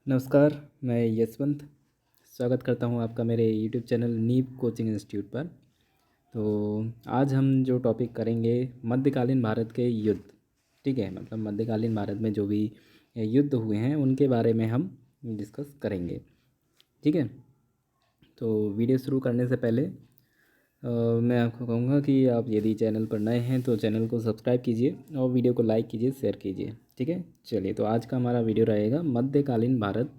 नमस्कार, मैं यशवंत स्वागत करता हूं आपका मेरे यूट्यूब चैनल नीव कोचिंग इंस्टीट्यूट पर। तो आज हम जो टॉपिक करेंगे मध्यकालीन भारत के युद्ध। ठीक है, मतलब मध्यकालीन भारत में जो भी युद्ध हुए हैं उनके बारे में हम डिस्कस करेंगे। ठीक है, तो वीडियो शुरू करने से पहले मैं आपको कहूँगा कि आप यदि चैनल पर नए हैं तो चैनल को सब्सक्राइब कीजिए और वीडियो को लाइक कीजिए, शेयर कीजिए। ठीक है, चलिए तो आज का हमारा वीडियो रहेगा मध्यकालीन भारत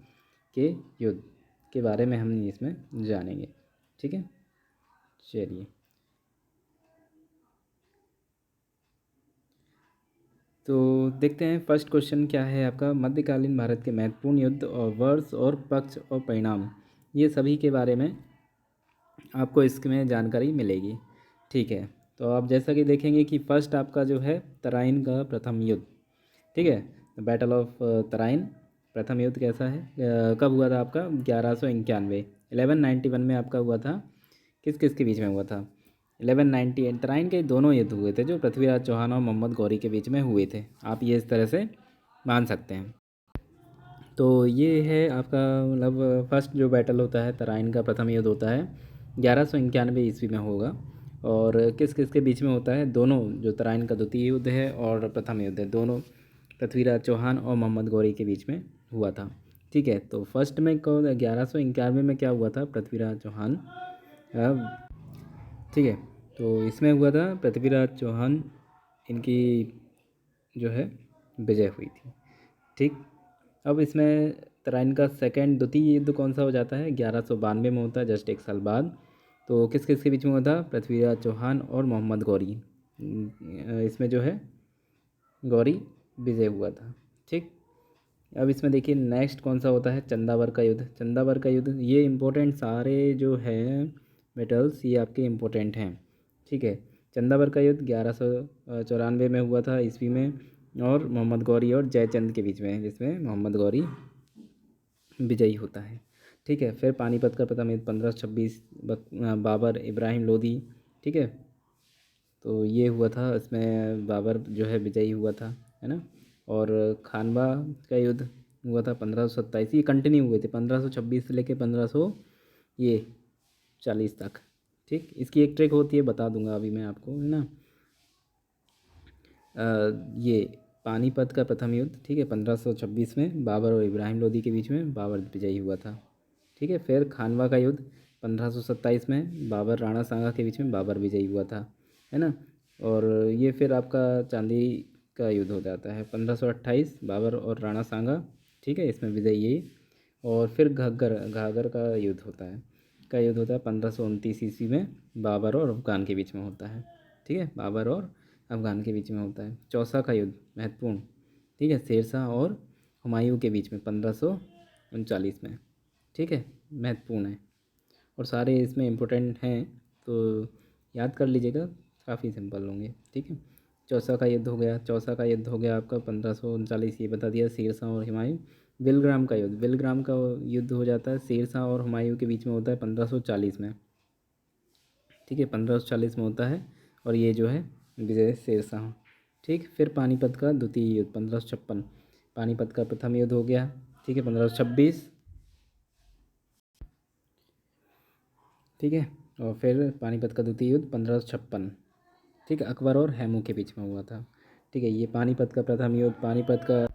के युद्ध के बारे में हम इसमें जानेंगे। ठीक है, चलिए तो देखते हैं फर्स्ट क्वेश्चन क्या है आपका। मध्यकालीन भारत के महत्वपूर्ण युद्ध और वर्ष और पक्ष और परिणाम, ये सभी के बारे में आपको इसमें जानकारी मिलेगी। ठीक है, तो आप जैसा कि देखेंगे कि फर्स्ट आपका जो है तराइन का प्रथम युद्ध। ठीक है, बैटल ऑफ तराइन प्रथम युद्ध कैसा है, कब हुआ था आपका 1191 1191 में आपका हुआ था। किस किस के बीच में हुआ था? 1198 तराइन के दोनों युद्ध हुए थे जो पृथ्वीराज चौहान और मोहम्मद गौरी के बीच में हुए थे। आप ये इस तरह से मान सकते हैं। तो ये है आपका मतलब फर्स्ट जो बैटल होता है तराइन का प्रथम युद्ध होता है 1191 ईस्वी में होगा। और किस किस के बीच में होता है? दोनों, जो तराइन का द्वितीय युद्ध है और प्रथम युद्ध है, दोनों पृथ्वीराज चौहान और मोहम्मद गौरी के बीच में हुआ था। ठीक है, तो फर्स्ट में कौन 1191 में क्या हुआ था? पृथ्वीराज चौहान। ठीक है, तो इसमें हुआ था पृथ्वीराज चौहान, इनकी जो है विजय हुई थी। ठीक, अब इसमें तराइन का सेकंड द्वितीय युद्ध कौन सा हो जाता है? 1192 में होता है, जस्ट एक साल बाद। तो किस किस के बीच में हुआ था? पृथ्वीराज चौहान और मोहम्मद गौरी। इसमें जो है गौरी विजय हुआ था। ठीक, अब इसमें देखिए नेक्स्ट कौन सा होता है? चंदावर का युद्ध। चंदावर का युद्ध ये इम्पोर्टेंट, सारे जो है मेटल्स ये आपके इम्पोर्टेंट हैं। ठीक है, चंदावर का युद्ध 1194 में हुआ था ईस्वी में, और मोहम्मद गौरी और जयचंद के बीच में, जिसमें मोहम्मद गौरी विजयी होता है। ठीक है, फिर पानीपत का प्रथम युद्ध 1526 बाबर इब्राहिम लोदी। ठीक है, तो ये हुआ था, इसमें बाबर जो है विजयी हुआ था, है ना। और खानवा का युद्ध हुआ था 1527। ये कंटिन्यू हुए थे 1526 से लेके 1500 ये 40 तक। ठीक, इसकी एक ट्रिक होती है, बता दूंगा अभी मैं आपको, है ना। ये पानीपत का प्रथम युद्ध, ठीक है, 1526 में बाबर और इब्राहिम लोदी के बीच में बाबर विजयी हुआ था। ठीक है, फिर खानवा का युद्ध 1527 में बाबर राणा सांगा के बीच में बाबर विजयी हुआ था, है ना। और ये फिर आपका चांदी का युद्ध हो जाता है 1528 बाबर और राणा सांगा। ठीक है, इसमें विजयी यही। और फिर घग्गर घाघर का युद्ध होता है 1529 ईस्वी में बाबर और अफगान के बीच में होता है। ठीक है, बाबर और अफगान के बीच में होता है। चौसा का युद्ध महत्वपूर्ण, ठीक है, शेरशाह और हुमायूं के बीच में 1539 में। ठीक है, महत्वपूर्ण है और सारे इसमें इम्पोर्टेंट हैं, तो याद कर लीजिएगा, काफ़ी सिंपल होंगे। ठीक है, चौसा का युद्ध हो गया। चौसा का युद्ध हो गया आपका 1539, ये बता दिया, शेरशाह और हुमायूं। विलग्राम का युद्ध, विलग्राम का युद्ध हो जाता है शेरशाह और हुमायूं के बीच में, होता है 1540 में। ठीक है, 1540 में होता है, और ये जो है विजय शेरशाह। ठीक, फिर पानीपत का द्वितीय युद्ध 1556। पानीपत का प्रथम युद्ध हो गया, ठीक है, 1526। ठीक है, और फिर पानीपत का द्वितीय युद्ध 1556। ठीक है, अकबर और हैमू के बीच में हुआ था। ठीक है, ये पानीपत का प्रथम युद्ध, पानीपत का।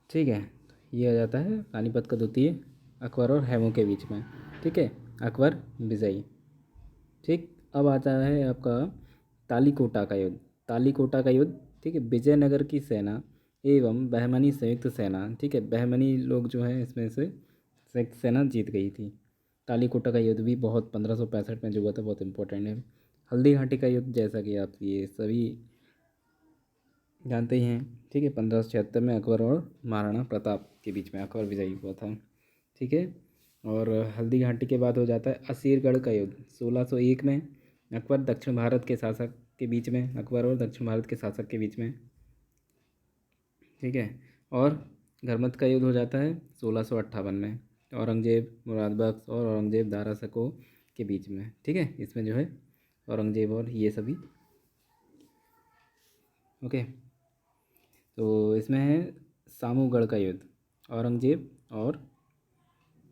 ठीक है, ये आ जाता है पानीपत का द्वितीय, अकबर और हैमू के बीच में। ठीक है, अकबर विजयी। ठीक, अब आता है आपका तालीकोटा का युद्ध। तालीकोटा का युद्ध, ठीक है, विजयनगर की सेना एवं बहमनी संयुक्त सेना, ठीक है, बहमनी लोग जो हैं इसमें से संयुक्त सेना जीत गई थी। तालीकोटा का युद्ध भी बहुत 1565 में जो हुआ था, बहुत इंपॉर्टेंट है। हल्दी घाटी का युद्ध, जैसा कि आप ये सभी जानते ही हैं। ठीक है, 1576 में अकबर और महाराणा प्रताप के बीच में अकबर विजयी हुआ था। ठीक है, और हल्दी घाटी के बाद हो जाता है असीरगढ़ का युद्ध 1601 में, अकबर दक्षिण भारत के शासक के बीच में, अकबर और दक्षिण भारत के शासक के बीच में। ठीक है, और घरमत का युद्ध हो जाता है 1658 में, औरंगजेब मुराद बख्श और औरंगजेब दारा शको के बीच में। ठीक है, इसमें जो है औरंगजेब और ये सभी। ओके, तो इसमें है सामूगढ़ का युद्ध, औरंगजेब और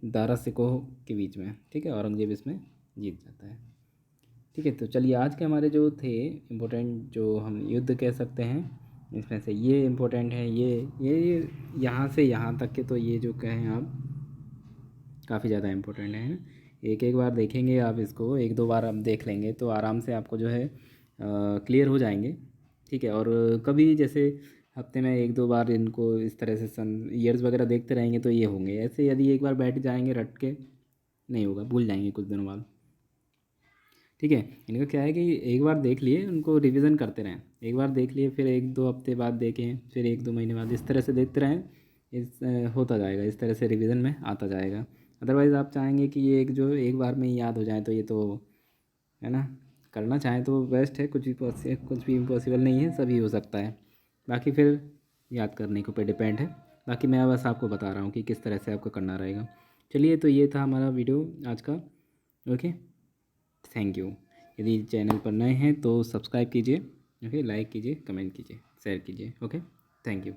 दारा सिकोह के बीच में, ठीक है। औरंगज़ेब इसमें जीत जाता है, ठीक है। तो चलिए आज के हमारे जो थे इम्पोर्टेंट जो हम युद्ध कह सकते हैं, इसमें से ये इम्पोर्टेंट है, ये यहाँ से यहाँ तक के, तो ये जो कहें आप काफ़ी ज़्यादा इम्पोर्टेंट है। एक एक बार देखेंगे आप इसको, एक दो बार आप देख लेंगे तो आराम से आपको जो है क्लियर हो जाएंगे, ठीक है। और कभी जैसे हफ्ते में एक दो बार इनको इस तरह से सन ईयर्स वगैरह देखते रहेंगे तो ये होंगे। ऐसे यदि एक बार बैठ जाएंगे रट के, नहीं होगा, भूल जाएंगे कुछ दिनों बाद, ठीक है। इनका क्या है कि एक बार देख लिए उनको रिवीजन करते रहें, एक बार देख लिए फिर एक दो हफ्ते बाद देखें, फिर एक दो महीने बाद, इस तरह से देखते रहें। होता जाएगा, इस तरह से रिवीजन में आता जाएगा। अदरवाइज़ आप चाहेंगे कि ये एक जो एक बार में ही याद हो जाए तो ये तो है ना, करना चाहें तो बेस्ट है, कुछ भी इम्पॉसिबल नहीं है, सभी हो सकता है। बाकी फिर याद करने के ऊपर डिपेंड है। बाकी मैं बस आपको बता रहा हूँ कि किस तरह से आपको करना रहेगा। चलिए, तो ये था हमारा वीडियो आज का। Okay, thank you. यदि चैनल पर नए हैं तो सब्सक्राइब कीजिए, ओके, लाइक कीजिए, कमेंट कीजिए, शेयर कीजिए। Okay, thank you.